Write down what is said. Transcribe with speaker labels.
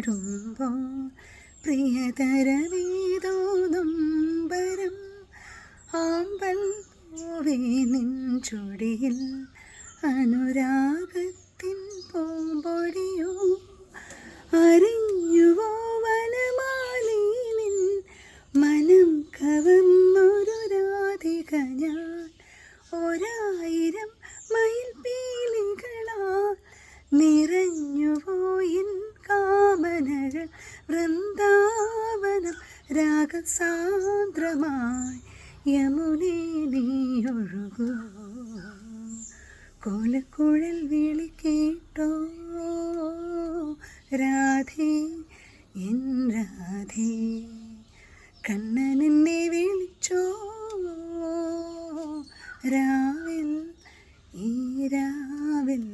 Speaker 1: പാടുമ്പോൾ പ്രിയതരമേതോ നൊമ്പരം ആമ്പൽ പൂവേ നിൻ ചൊടിയിൽ അനുരാഗത്തിൻ പൂമ്പൊടിയോ അറിഞ്ഞുവോ വനമാലി നിൻ മനം കവർന്നൊരു രാധിക ഞാൻ ഒരായിരം മയിൽപീലികളാൽ നിറഞ്ഞുവോ എൻ കാമനകൾ വൃന്ദാവനം രാഗസാന്ദ്രമായി യമുനേ നീയൊഴുകൂ കോലക്കുഴൽ വിളി കേട്ടോ രാധേ എൻ രാധേ കണ്ണൻ എന്നെ വിളിച്ചോ രാവിൽ ഈ രാവിൽ